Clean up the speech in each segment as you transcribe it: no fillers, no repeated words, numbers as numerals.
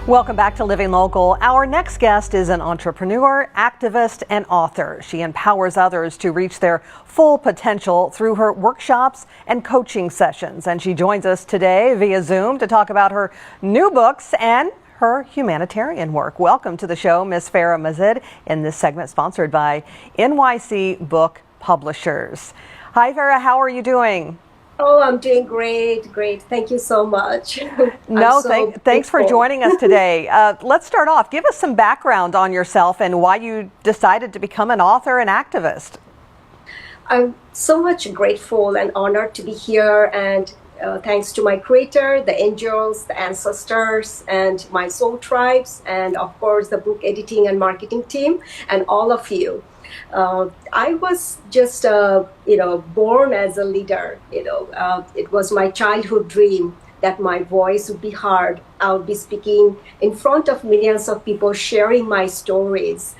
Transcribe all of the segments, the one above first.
Welcome back to Living Local. Our next guest is an entrepreneur, activist, and author. She empowers others to reach their full potential through her workshops and coaching sessions. And she joins us today via Zoom to talk about her new books and her humanitarian work. Welcome to the show, Ms. Farah Mazid, in this segment sponsored by NYC Book Publishers. Hi, Farah. How are you doing? Oh, I'm doing great. Thank you so much. Thanks for joining us today. Let's start off. Give us some background on yourself and why you decided to become an author and activist. I'm so much grateful and honored to be here, and thanks to my creator, the angels, the ancestors, and my soul tribes, and of course the book editing and marketing team, and all of you. I was just, born as a leader. It was my childhood dream that my voice would be heard. I would be speaking in front of millions of people, sharing my stories.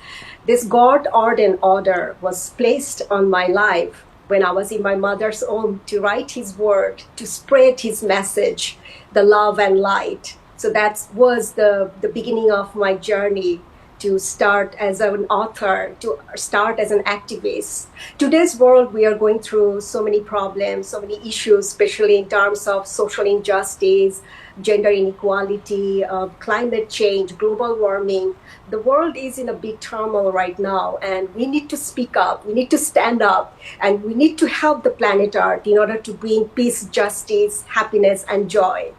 This God-ordained order was placed on my life when I was in my mother's womb to write His word, to spread His message, the love and light. So that was the beginning of my journey, to start as an author, to start as an activist. Today's world, we are going through so many problems, so many issues, especially in terms of social injustice, gender inequality, climate change, global warming. The world is in a big turmoil right now, and we need to speak up, we need to stand up, and we need to help the planet Earth in order to bring peace, justice, happiness, and joy.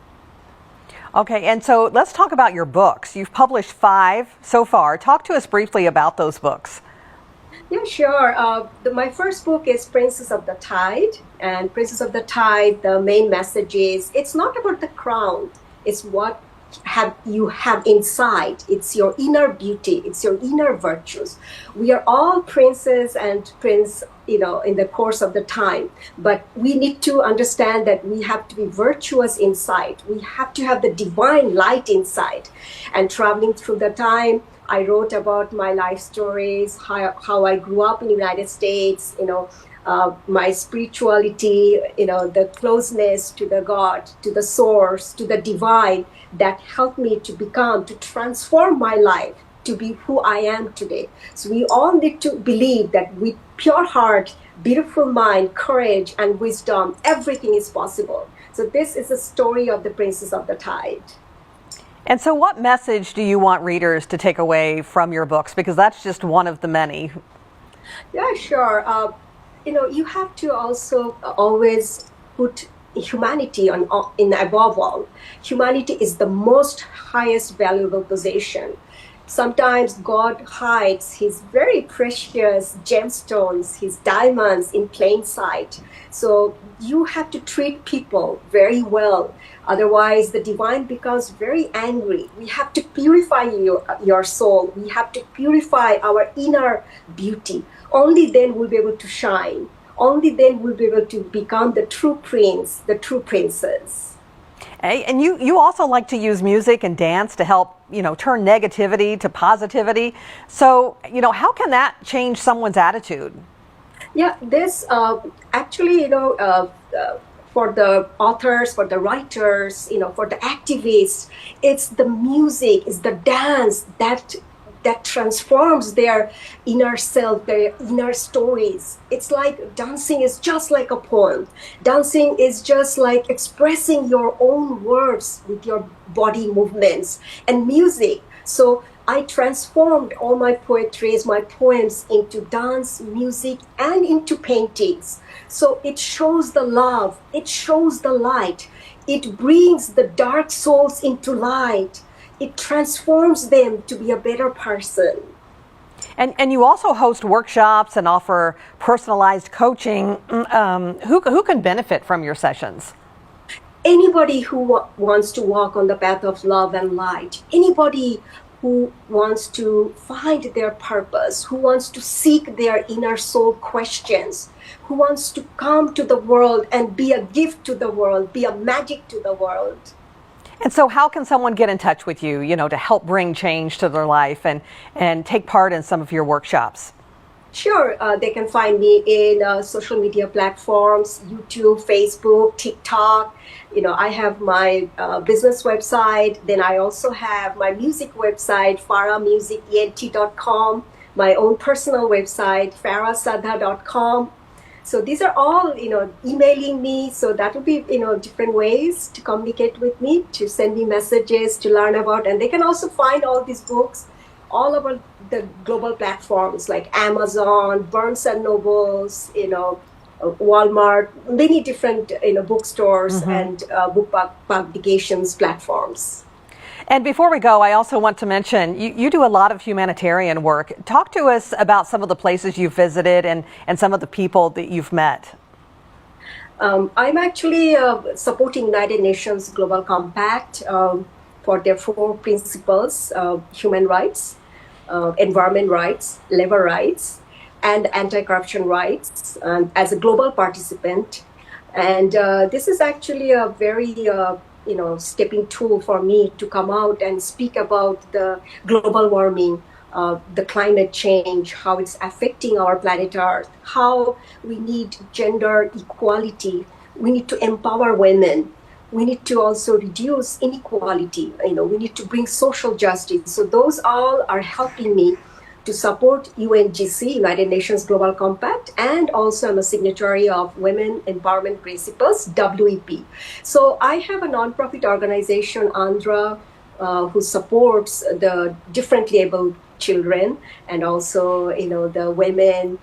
Okay, and so let's talk about your books. You've published 5 so far. Talk to us briefly about those books. Yeah, sure. My first book is Princess of the Tide. And Princess of the Tide, the main message is, it's not about the crown. It's what you have inside. It's your inner beauty. It's your inner virtues. We are all princes and prince, in the course of the time. But we need to understand that we have to be virtuous inside. We have to have the divine light inside. And traveling through the time, I wrote about my life stories, how I grew up in the United States, my spirituality, the closeness to the God, to the source, to the divine, that helped me to transform my life to be who I am today. So we all need to believe that with pure heart, beautiful mind, courage, and wisdom, everything is possible. So this is the story of the Princess of the Tide. And so what message do you want readers to take away from your books? Because that's just one of the many. Yeah, sure. You have to also always put humanity in above all. Humanity is the most highest valuable possession. Sometimes God hides His very precious gemstones, His diamonds, in plain sight. So you have to treat people very well. Otherwise, the divine becomes very angry. We have to purify your soul. We have to purify our inner beauty. Only then we'll be able to shine. Only then we'll be able to become the true prince, the true princess. Hey, and you also like to use music and dance to help, turn negativity to positivity. So, how can that change someone's attitude? Yeah, this actually, for the authors, for the writers, for the activists, it's the music, it's the dance that transforms their inner self, their inner stories. It's like dancing is just like a poem. Dancing is just like expressing your own words with your body movements and music. So I transformed all my poetries, my poems into dance, music, and into paintings. So it shows the love, it shows the light, it brings the dark souls into light. It transforms them to be a better person. And you also host workshops and offer personalized coaching. Who can benefit from your sessions? Anybody who wants to walk on the path of love and light. Anybody who wants to find their purpose, who wants to seek their inner soul questions, who wants to come to the world and be a gift to the world, be a magic to the world. And so how can someone get in touch with you, to help bring change to their life and take part in some of your workshops? Sure, they can find me in social media platforms, YouTube, Facebook, TikTok, I have my business website. Then I also have my music website, farahmusicent.com, my own personal website, farahsadha.com. So these are all, emailing me. So that will be, different ways to communicate with me, to send me messages, to learn about. And they can also find all these books all over the global platforms like Amazon, Barnes and Nobles, Walmart, many different, bookstores and book publications platforms. And before we go, I also want to mention, you do a lot of humanitarian work. Talk to us about some of the places you've visited and some of the people that you've met. I'm actually supporting United Nations Global Compact for their 4 principles: human rights, environment rights, labor rights, and anti-corruption rights as a global participant. And this is actually a very stepping tool for me to come out and speak about the global warming, the climate change, how it's affecting our planet Earth, how we need gender equality. We need to empower women. We need to also reduce inequality. We need to bring social justice. So those all are helping me to support UNGC, United Nations Global Compact, and also I'm a signatory of Women Empowerment Principles, WEP. So I have a nonprofit organization, Andhra, who supports the differently abled children and also, the women.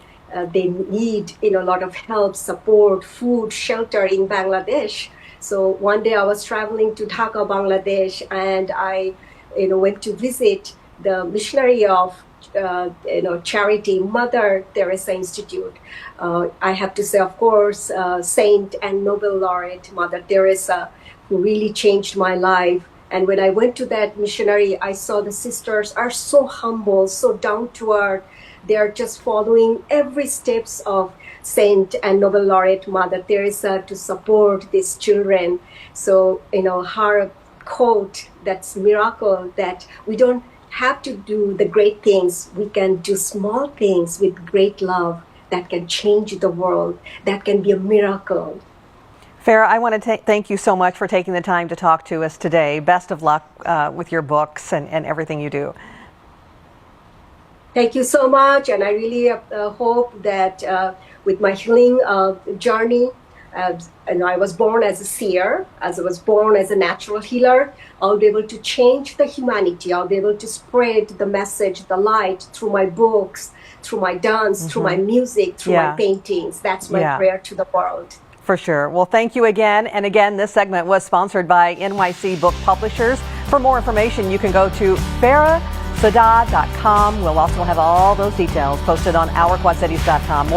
They need, a lot of help, support, food, shelter in Bangladesh. So one day I was traveling to Dhaka, Bangladesh, and I, went to visit the missionary of charity, Mother Teresa Institute. I have to say, of course, Saint and Nobel laureate Mother Teresa, who really changed my life. And when I went to that missionary, I saw the sisters are so humble, so down to earth. They are just following every steps of Saint and Nobel laureate Mother Teresa to support these children. So, her quote, that's miracle, that we don't have to do the great things. We can do small things with great love that can change the world. That can be a miracle. Farah, I want to thank you so much for taking the time to talk to us today. Best of luck with your books and everything you do. Thank you so much. And I really hope that with my healing journey, and I was born as a seer, as I was born as a natural healer, I'll be able to change the humanity. I'll be able to spread the message, the light through my books, through my dance, through my music, through my paintings. That's my prayer to the world. For sure. Well, thank you again. And again, this segment was sponsored by NYC Book Publishers. For more information, you can go to farahsadha.com. We'll also have all those details posted on ourquadcities.com.